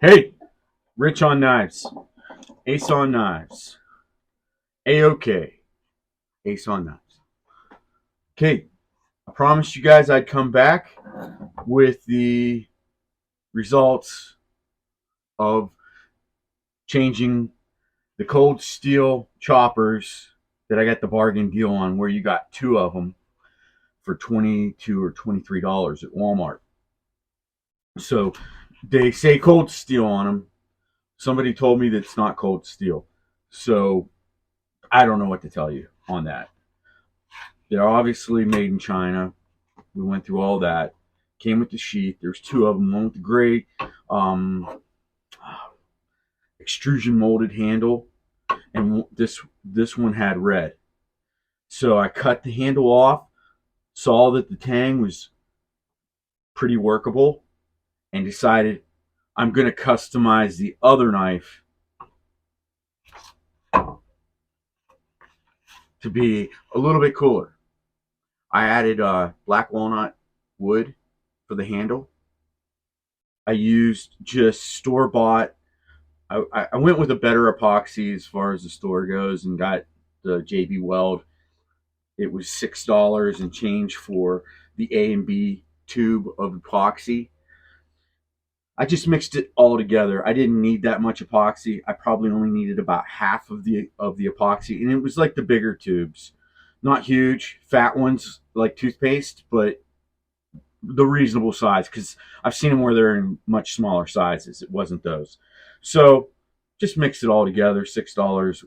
Hey, Rich on knives, Ace on knives, A-OK, Ace on knives. Okay, I promised you guys I'd come back with the results of changing the cold steel choppers that I got the bargain deal on, where you got two of them for $22 or $23 at Walmart. So they say cold steel on them. Somebody told me that it's not cold steel. So I don't know what to tell you on that. They're obviously made in China. We went through all that. Came with the sheath. There's two of them. One with the gray extrusion molded handle, and this one had red. So I cut the handle off, saw that the tang was pretty workable, and decided I'm going to customize the other knife to be a little bit cooler. I added black walnut wood for the handle. I used just store bought. I went with a better epoxy as far as the store goes and got the JB Weld. It was $6 and change for the A and B tube of epoxy. I just mixed it all together. I didn't need that much epoxy. I probably only needed about half of the epoxy, and it was like the bigger tubes, not huge, fat ones like toothpaste, but the reasonable size, because I've seen them where they're in much smaller sizes. It wasn't those. So just mix it all together, $6.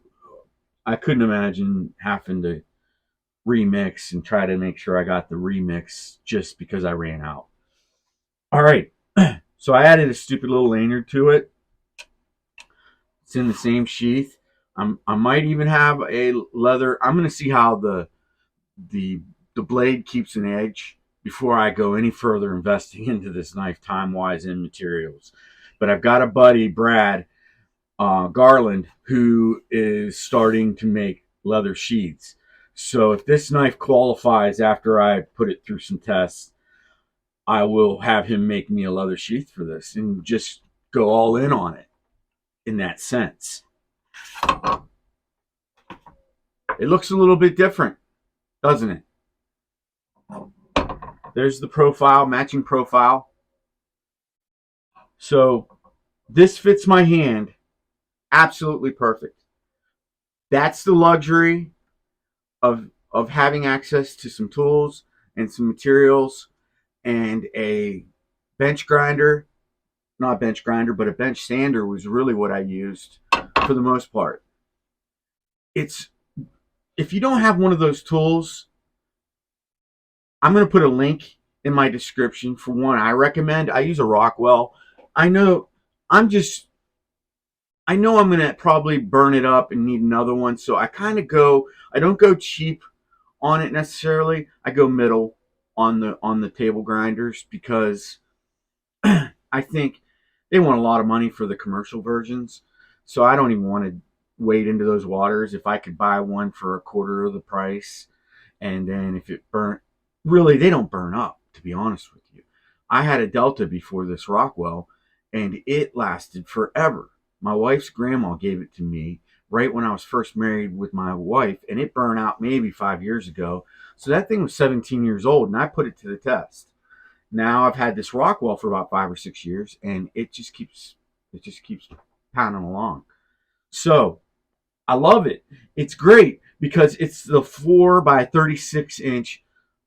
I couldn't imagine having to remix and try to make sure I got the remix just because I ran out. All right. So I added a stupid little lanyard to it. It's in the same sheath. I might even have a leather. I'm going to see how the the blade keeps an edge before I go any further investing into this knife, time wise and materials. But I've got a buddy, Brad Garland, who is starting to make leather sheaths. So if this knife qualifies after I put it through some tests, I will have him make me a leather sheath for this and just go all in on it in that sense. It looks a little bit different, doesn't it? There's the profile, matching profile. So this fits my hand absolutely perfect. That's the luxury of having access to some tools and some materials and a bench grinder, not a bench grinder, but a bench sander was really what I used for the most part. It's if you don't have one of those tools, I'm going to put a link in my description for one I recommend. I use a Rockwell. I know I'm just I know I'm going to probably burn it up and need another one, so I don't go cheap on it necessarily. I go middle on the table grinders because I think they want a lot of money for the commercial versions. So I don't even want to wade into those waters. If I could buy one for a quarter of the price, and then if it burnt, really they don't burn up, to be honest with you. I had a Delta before this Rockwell, and it lasted forever. My wife's grandma gave it to me right when I was first married with my wife, and it burned out maybe 5 years ago. So that thing was 17 years old, and I put it to the test. Now I've had this Rockwell for about 5 or 6 years, and it just keeps pounding along. So I love it. It's great because it's the 4 by 36 inch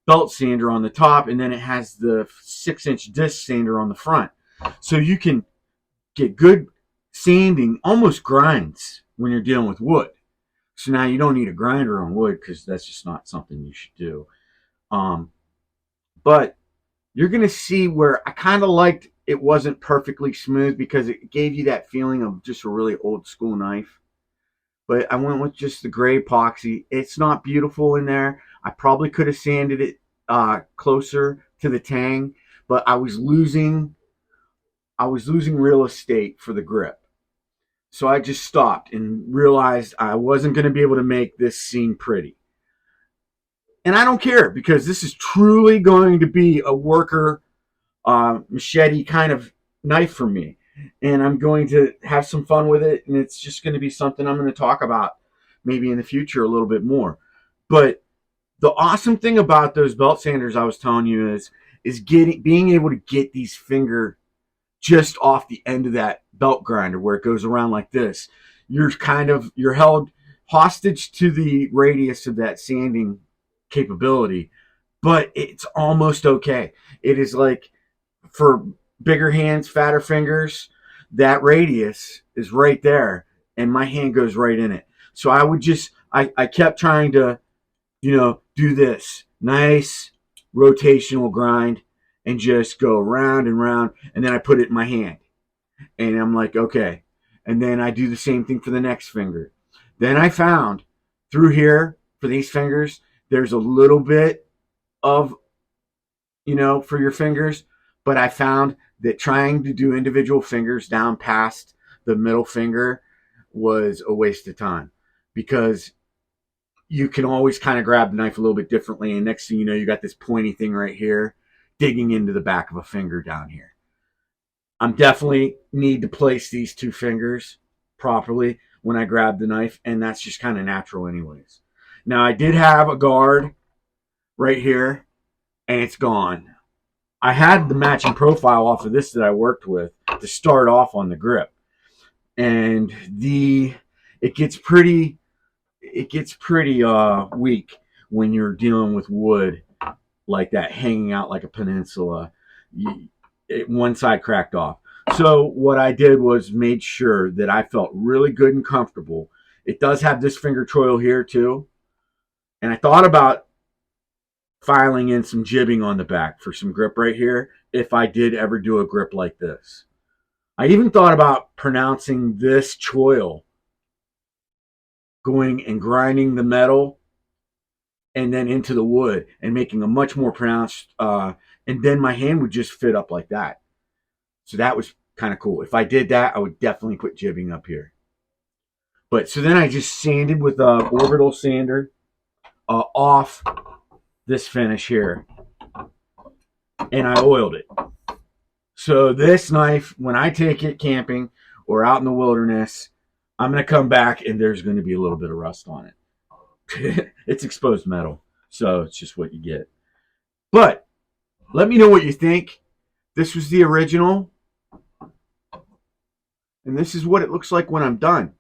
belt sander on the top, and then it has the 6 inch disc sander on the front. So you can get good sanding, almost grinds when you're dealing with wood. So now you don't need a grinder on wood because that's just not something you should do. Um, but you're going to see where I kind of liked it wasn't perfectly smooth because it gave you that feeling of just a really old school knife. But I went with just the gray epoxy. It's not beautiful in there. I probably could have sanded it closer to the tang, but I was losing real estate for the grip. So I just stopped and realized I wasn't going to be able to make this scene pretty. And I don't care because this is truly going to be a worker machete kind of knife for me. and I'm going to have some fun with it, and it's just going to be something I'm going to talk about maybe in the future a little bit more. But the awesome thing about those belt sanders I was telling you is being able to get these finger just off the end of that belt grinder where it goes around like this. You're held hostage to the radius of that sanding capability, but it's almost okay. It is like for bigger hands, fatter fingers, that radius is right there, and my hand goes right in it. So I kept trying to, do this nice rotational grind and just go round and round, and then I put it in my hand, and I'm like, okay, and then I do the same thing for the next finger. Then I found through here for these fingers, there's a little bit of for your fingers. But I found that trying to do individual fingers down past the middle finger was a waste of time because you can always kind of grab the knife a little bit differently. And next thing you know, you got this pointy thing right here digging into the back of a finger down here. I'm definitely need to place these two fingers properly when I grab the knife, and that's just kind of natural anyways. Now I did have a guard right here, and it's gone. I had the matching profile off of this that I worked with to start off on the grip, and it ggets pretty weak when you're dealing with wood like that hanging out like a peninsula. One side cracked off. So what I did was made sure that I felt really good and comfortable. It does have this finger choil here too, and I thought about filing in some jibbing on the back for some grip right here if I did ever do a grip like this. I even thought about pronouncing this choil, going and grinding the metal and then into the wood and making a much more pronounced, and then my hand would just fit up like that. So that was kind of cool. If I did that, I would definitely put jibbing up here. But so then I just sanded with a Orbital sander off this finish here, and I oiled it. So this knife, when I take it camping or out in the wilderness, I'm going to come back and there's going to be a little bit of rust on it. It's exposed metal, so it's just what you get. But let me know what you think. This was the original, and this is what it looks like when I'm done.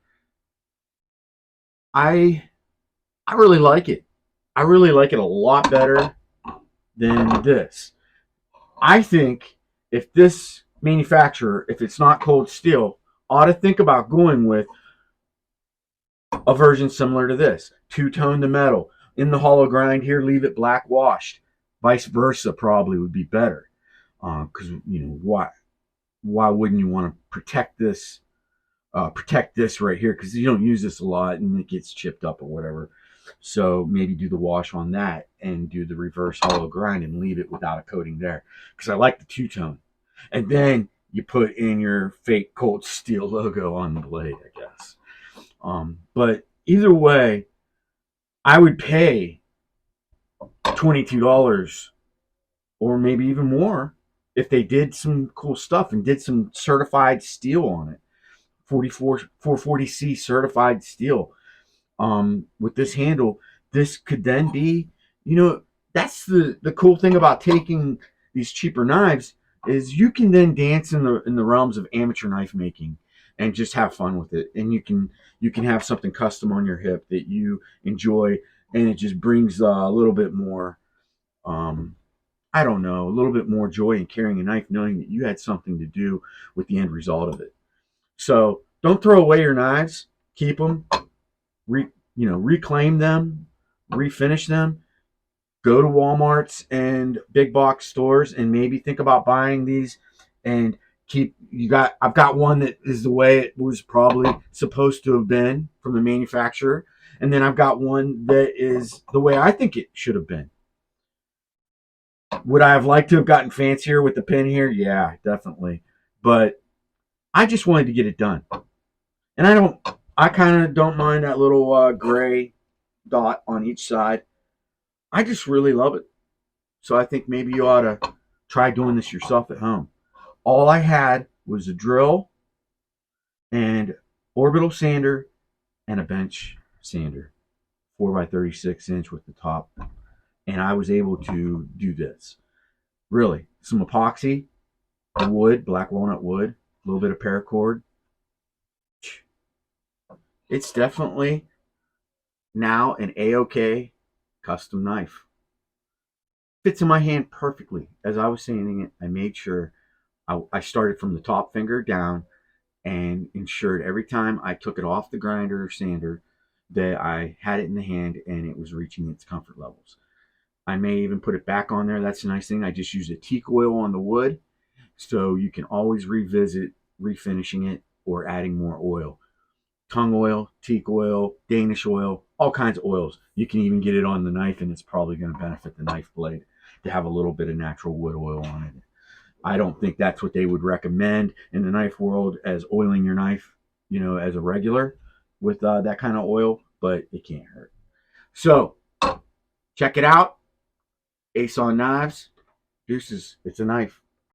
I really like it. I really like it a lot better than this. I think if this manufacturer, if it's not cold steel, ought to think about going with a version similar to this. Two-tone the metal. In the hollow grind here, leave it black washed. Vice versa probably would be better. Because, why wouldn't you want to protect this right here? Because you don't use this a lot and it gets chipped up or whatever. So maybe do the wash on that and do the reverse hollow grind and leave it without a coating there. Because I like the two-tone. And then you put in your fake cold steel logo on the blade, I guess. But either way, I would pay $22 or maybe even more if they did some cool stuff and did some certified steel on it. 440C certified steel. With this handle, this could then be, that's the cool thing about taking these cheaper knives is you can then dance in the realms of amateur knife making and just have fun with it. And you can have something custom on your hip that you enjoy, and it just brings a little bit more, I don't know, a little bit more joy in carrying a knife, knowing that you had something to do with the end result of it. So don't throw away your knives. Keep them. Reclaim them, refinish them. Go to Walmart's and big box stores and maybe think about buying these and I've got one that is the way it was probably supposed to have been from the manufacturer, and then I've got one that is the way I think it should have been. Would I have liked to have gotten fancier with the pin here? Yeah, definitely. But I just wanted to get it done. And I kind of don't mind that little gray dot on each side. I just really love it. So I think maybe you ought to try doing this yourself at home. All I had was a drill and Orbital sander and a bench sander, 4x36 inch with the top. And I was able to do this. Really, some epoxy, wood, black walnut wood, a little bit of paracord. It's definitely now an A-OK custom knife. Fits in my hand perfectly. As I was sanding it, I made sure I started from the top finger down and ensured every time I took it off the grinder or sander that I had it in the hand and it was reaching its comfort levels. I may even put it back on there. That's a nice thing. I just use a teak oil on the wood, so you can always revisit refinishing it or adding more oil. Tung oil, teak oil, Danish oil, all kinds of oils. You can even get it on the knife, and it's probably going to benefit the knife blade to have a little bit of natural wood oil on it. I don't think that's what they would recommend in the knife world as oiling your knife, as a regular with that kind of oil, but it can't hurt. So check it out. Ace on Knives. Deuces. It's a knife.